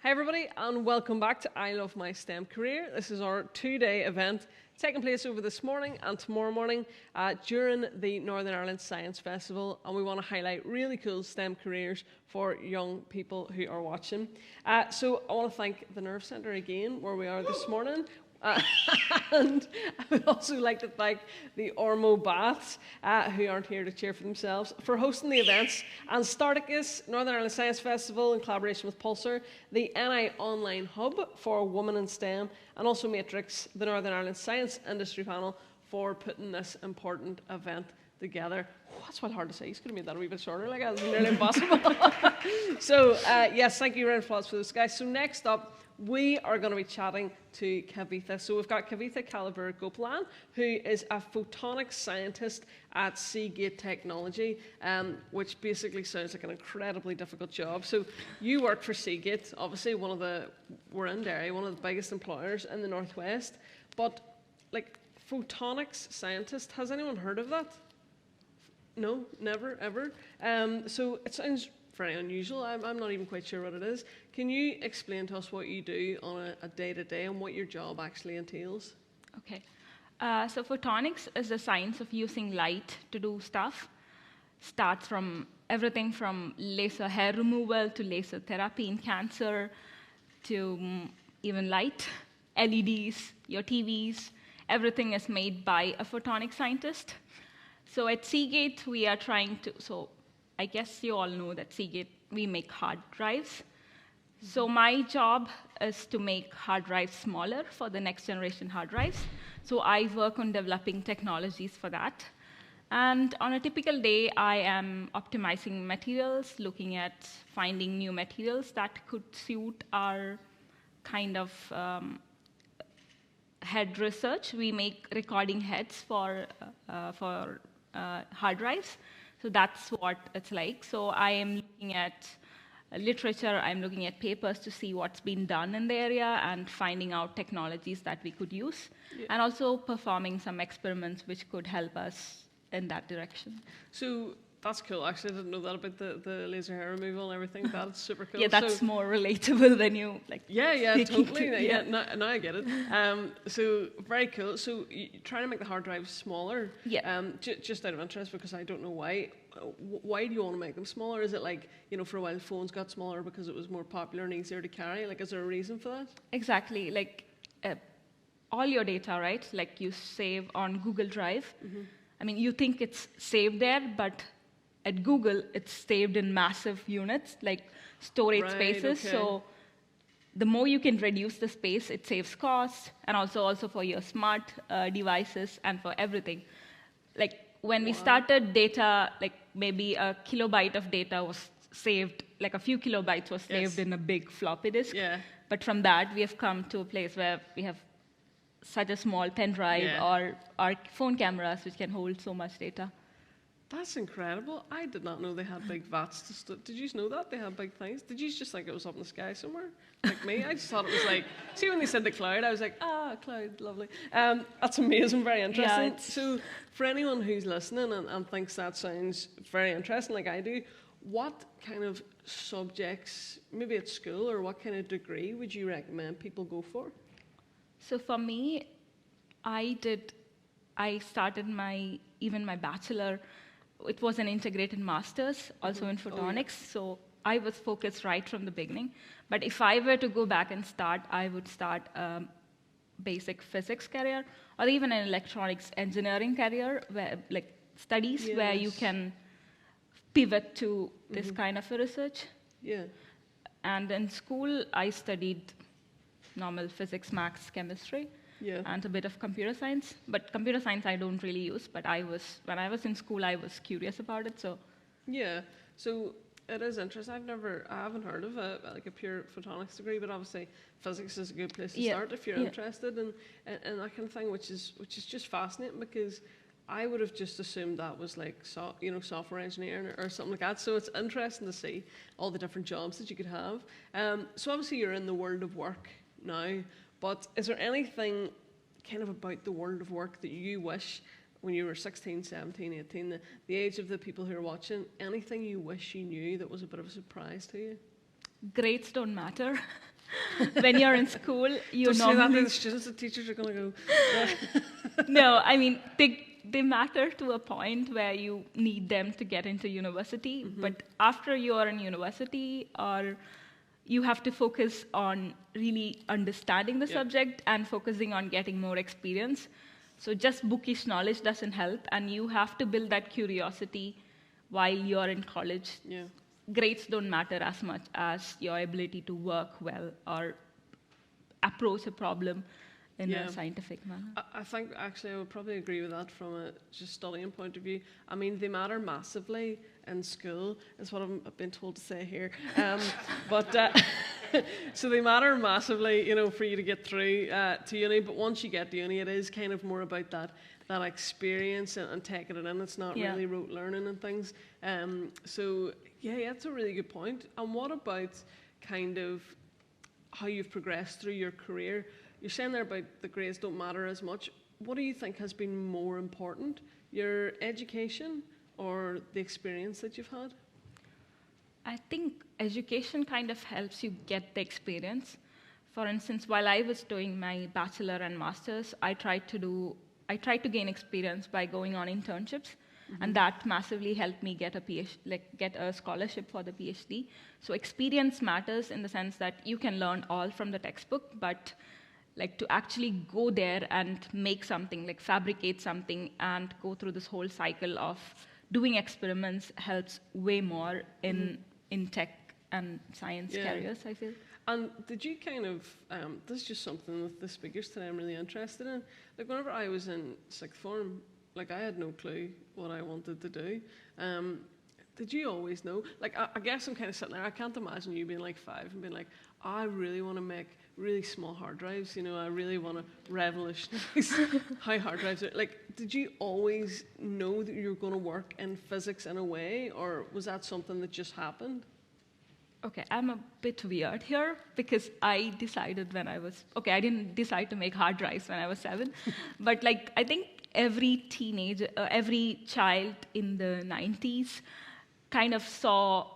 Hi everybody, and welcome back to I Love My STEM Career. This is our two-day event taking place over this morning and tomorrow morning during the Northern Ireland Science Festival, and we want to highlight really cool STEM careers for young people who are watching. So I want to thank the Nerve Centre again, where we are this morning. And I would also like to thank the Ormo Baths, who aren't here to cheer for themselves, for hosting the events, and Starticus, Northern Ireland Science Festival in collaboration with Pulsar, the NI Online Hub for Women in STEM, and also Matrix, the Northern Ireland Science Industry Panel, for putting this important event together. Oh, that's quite hard to say. He's going to make that a wee bit shorter, like that's nearly impossible. So, yes, thank you, round of applause for those guys. So next up, we are going to be chatting to Kavitha. So we've got Kavitha Kalavoor Gopalan, who is a photonics scientist at Seagate Technology, which basically sounds like an incredibly difficult job. So you work for Seagate, obviously we're in Derry, one of the biggest employers in the Northwest. But like photonics scientist, has anyone heard of that? No, never, ever. So it sounds very unusual. I'm not even quite sure what it is. Can you explain to us what you do on a day-to-day and what your job actually entails? Okay. So photonics is the science of using light to do stuff. Starts from everything from laser hair removal to laser therapy in cancer to even light, LEDs, your TVs. Everything is made by a photonics scientist. So at Seagate, we are trying to, so I guess you all know that Seagate, we make hard drives. So my job is to make hard drives smaller for the next generation hard drives. So I work on developing technologies for that. And on a typical day, I am optimizing materials, looking at finding new materials that could suit our kind of head research. We make recording heads for hard drives. So that's what it's like. So I am looking at literature, I'm looking at papers to see what's been done in the area and finding out technologies that we could use, and also performing some experiments which could help us in that direction. So that's cool. Actually, I didn't know that about the laser hair removal and everything. That's super cool. Yeah, that's so, more relatable than you like. Yeah, totally. Yeah, now I get it. So very cool. So you're trying to make the hard drives smaller. Yeah. Just out of interest, because I don't know why. Why do you want to make them smaller? Is it like, you know, for a while phones got smaller because it was more popular and easier to carry? Like, is there a reason for that? Exactly. Like all your data, right? Like you save on Google Drive. Mm-hmm. I mean, you think it's saved there, but at Google, it's saved in massive units, like storage spaces. Okay. So the more you can reduce the space, it saves cost, and also for your smart devices and for everything. Like when we started data, like maybe a kilobyte of data was saved, like a few kilobytes was saved in a big floppy disk. Yeah. But from that, we have come to a place where we have such a small pen drive or our phone cameras, which can hold so much data. That's incredible. I did not know they had big vats. Did you know that? They had big things? Did you just think it was up in the sky somewhere? Like me? I just thought it was like, see when they said the cloud, I was like, cloud, lovely. That's amazing, very interesting. Yeah, so for anyone who's listening and thinks that sounds very interesting like I do, what kind of subjects, maybe at school, or what kind of degree would you recommend people go for? So for me, I started my bachelor. It was an integrated master's, also in photonics, so I was focused right from the beginning. But if I were to go back and start, I would start a basic physics career, or even an electronics engineering career, where, like studies, where you can pivot to this kind of a research. Yeah. And in school, I studied normal physics, maths, chemistry, and a bit of computer science. But computer science I don't really use, but when I was in school, I was curious about it, so. Yeah, so it is interesting. I haven't heard of like a pure photonics degree, but obviously physics is a good place to start if you're interested in that kind of thing, which is just fascinating, because I would have just assumed that was like software engineering or something like that. So it's interesting to see all the different jobs that you could have. So obviously you're in the world of work now, but is there anything kind of about the world of work that you wish, when you were 16, 17, 18, the age of the people who are watching, anything you wish you knew that was a bit of a surprise to you? Grades don't matter. When you're in school, you Don't normally... say that to the students, the teachers are going to go... No, I mean, they matter to a point where you need them to get into university, but after you are in university, or you have to focus on really understanding the subject and focusing on getting more experience. So just bookish knowledge doesn't help, and you have to build that curiosity while you're in college. Yeah. Grades don't matter as much as your ability to work well or approach a problem in a scientific manner. I think actually I would probably agree with that from a just studying point of view. I mean, they matter massively in school, is what I've been told to say here. So they matter massively, for you to get through to uni. But once you get to uni, it is kind of more about that experience and taking it in. It's not really rote learning and things. So that's a really good point. And what about kind of how you've progressed through your career? You're saying there about the grades don't matter as much. What do you think has been more important, your education or the experience that you've had? I think education kind of helps you get the experience. For instance, while I was doing my bachelor and master's, I tried to gain experience by going on internships, and that massively helped me get a scholarship for the PhD. So experience matters in the sense that you can learn all from the textbook, but to actually go there and make something, fabricate something, and go through this whole cycle of doing experiments helps way more in tech and science careers, I feel. And did you kind of, this is just something with the speakers today I'm really interested in. Whenever I was in sixth form, I had no clue what I wanted to do. Did you always know? I guess I'm kind of sitting there, I can't imagine you being 5 and being I really want to make really small hard drives, I really want to revolutionize how hard drives are. Did you always know that you were going to work in physics in a way, or was that something that just happened? Okay, I'm a bit weird here, because I decided when I was, I didn't decide to make hard drives when I was 7, but I think every every child in the 90s kind of saw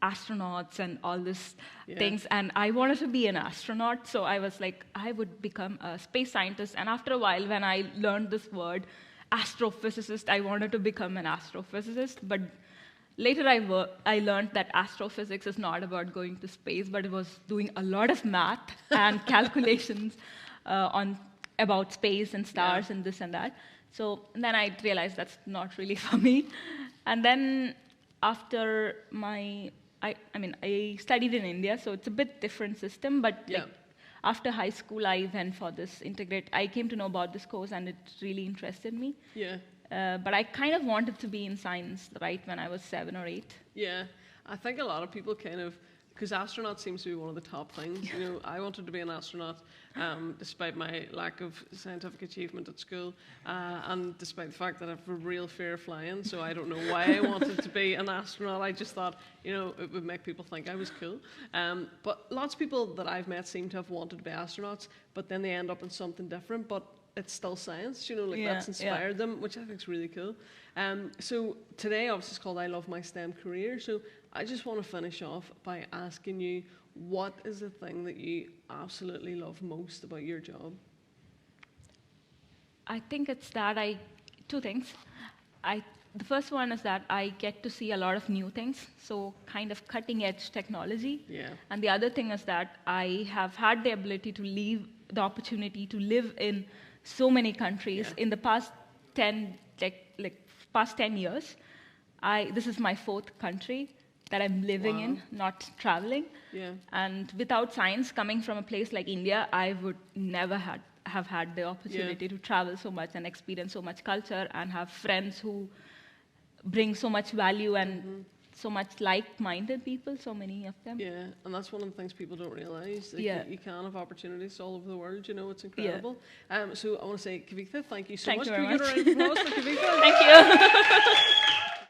astronauts and all these things, and I wanted to be an astronaut, so I was I would become a space scientist, and after a while, when I learned this word, astrophysicist, I wanted to become an astrophysicist, but later I learned that astrophysics is not about going to space, but it was doing a lot of math and calculations about space and stars and this and that. So then I realized that's not really for me. And then after I studied in India, so it's a bit different system, but after high school, I went for this I came to know about this course, and it really interested me. Yeah. But I kind of wanted to be in science, right, when I was 7 or 8. Yeah, I think a lot of people because astronaut seems to be one of the top things. I wanted to be an astronaut despite my lack of scientific achievement at school, and despite the fact that I have a real fear of flying, so I don't know why I wanted to be an astronaut. I just thought, it would make people think I was cool. But lots of people that I've met seem to have wanted to be astronauts, but then they end up in something different, but it's still science, that's inspired them, which I think is really cool. So today, obviously, it's called I Love My STEM Career. So I just want to finish off by asking you, what is the thing that you absolutely love most about your job? I think it's that two things. The first one is that I get to see a lot of new things, so kind of cutting edge technology. Yeah. And the other thing is that I have had the ability the opportunity to live in so many countries in the past 10 years. This is my 4th country, that I'm living Wow. in, not traveling. Yeah. And without science, coming from a place like India, I would never have had the opportunity to travel so much and experience so much culture and have friends who bring so much value and so much like-minded people, so many of them. Yeah, and that's one of the things people don't realize. Like, Yeah. you can have opportunities all over the world, you know, it's incredible. So I want to say, Kavitha, thank you so Thank much. you Can very we get a round of applause for Kavitha? Thank you.